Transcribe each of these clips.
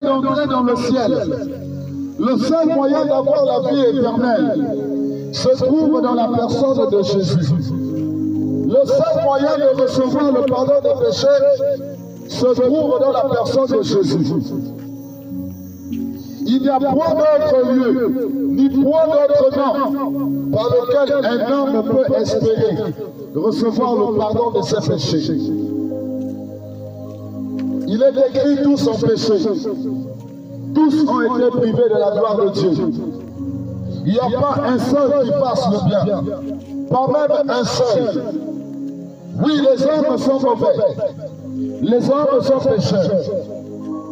d'entrer dans le ciel, le seul moyen d'avoir la vie éternelle se trouve dans la personne de Jésus. Le seul moyen de recevoir le pardon des péchés se trouve dans la personne de Jésus. Il n'y a point d'autre lieu, ni point d'autre nom par lequel un homme peut espérer recevoir le pardon de ses péchés. Il est écrit tous ont péché. Tous ont été privés de la gloire de Dieu. Il n'y a pas un seul qui fasse le bien. Pas même un seul. Oui, les hommes sont mauvais. Les hommes sont pécheurs.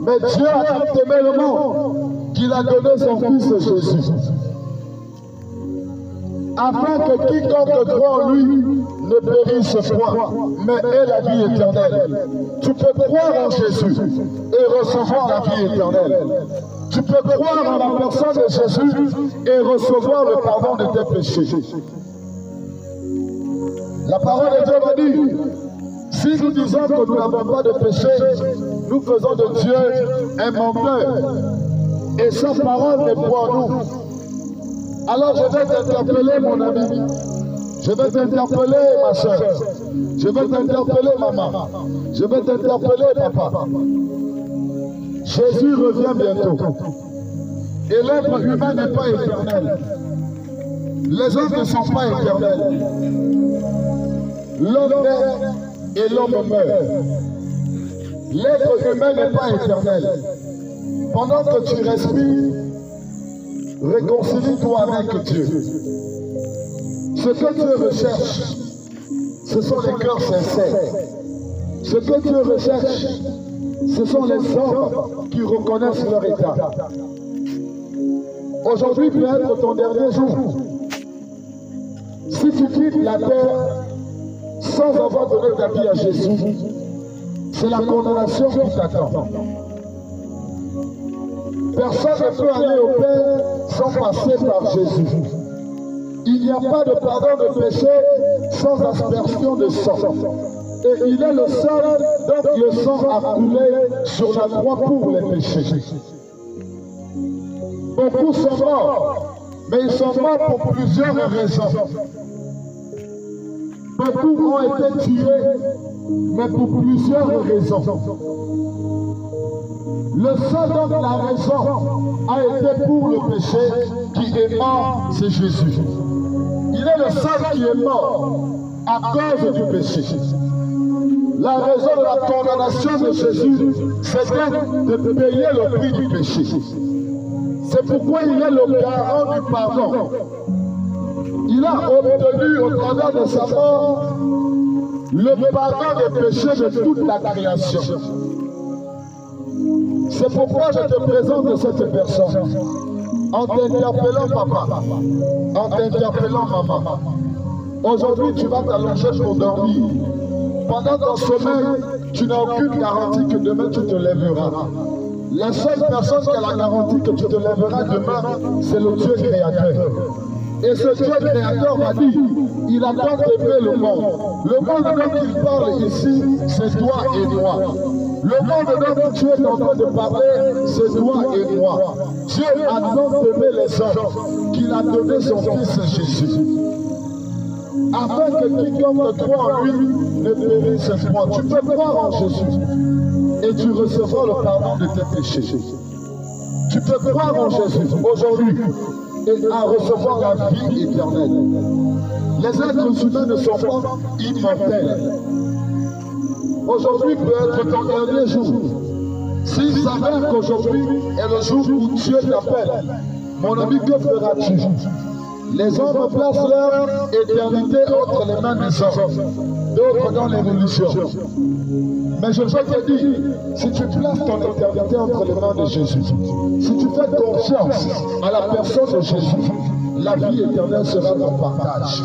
Mais Dieu a tant aimé le monde qu'il a donné son Fils Jésus. Afin que quiconque croit en lui ne périsse point, mais ait la vie éternelle. Tu peux croire en Jésus et recevoir la vie éternelle. Tu peux croire en la personne de Jésus et recevoir le pardon de tes péchés. La parole de Dieu m'a dit, si nous disons que nous n'avons pas de péché, nous faisons de Dieu un menteur. Et sa parole n'est pour nous. Alors je vais t'interpeller, mon ami. Je vais t'interpeller, ma soeur. Je vais t'interpeller, maman. Je vais t'interpeller, papa. Jésus revient bientôt. Et l'être humain n'est pas éternel. Les hommes ne sont pas éternels. L'homme naît et l'homme meurt. L'être humain n'est pas éternel. Pendant que tu respires, réconcilie-toi avec Dieu. Ce que Dieu recherche, ce sont les cœurs sincères. Ce que Dieu recherche, ce sont les hommes qui reconnaissent leur état. Aujourd'hui peut être ton dernier jour. Si tu quittes la terre sans avoir donné ta vie à Jésus, c'est la condamnation qui t'attend. Personne ne peut aller au Père sans passer par Jésus. Il n'y a pas de pardon de péché sans aspersion de sang. Et il est le seul dont le sang a coulé sur la croix pour les péchés. Beaucoup sont morts, mais ils sont morts pour plusieurs raisons. Beaucoup ont été tués, mais pour plusieurs raisons. Le seul dont la raison a été pour le péché qui est mort, c'est Jésus. Il est le seul qui est mort à cause du péché. La raison de la condamnation de Jésus, c'était de payer le prix du péché. C'est pourquoi il est le garant du pardon. Il a obtenu au travers de sa mort le pardon des péchés de toute la création. C'est pourquoi je te présente cette personne, en t'interpellant papa, en t'interpellant maman. Aujourd'hui, tu vas t'allonger pour dormir. Pendant ton sommeil, tu n'as aucune garantie que demain tu te lèveras. La seule personne qui a la garantie que tu te lèveras demain, c'est le Dieu créateur. Et ce Dieu créateur m'a dit, il a tant aimé le monde. Le monde dont il parle ici, c'est toi et moi. Le monde dont tu es en train de parler, c'est toi et moi. Dieu a tant aimé les hommes qu'il a donné son Fils Jésus. Afin que quiconque croit en lui ne périsse point. Tu peux croire en Jésus et tu recevras le pardon de tes péchés. Tu peux croire en Jésus aujourd'hui et à recevoir la vie éternelle. Les êtres humains ne sont pas immortels. Aujourd'hui peut être ton dernier jour. S'il s'avère qu'aujourd'hui est le jour où Dieu t'appelle, mon ami, que feras-tu? Les hommes placent leur éternité entre les mains des hommes, d'autres dans les religions. Mais je veux te dire, si tu places ton éternité entre les mains de Jésus, si tu fais confiance à la personne de Jésus, la vie éternelle sera ton partage.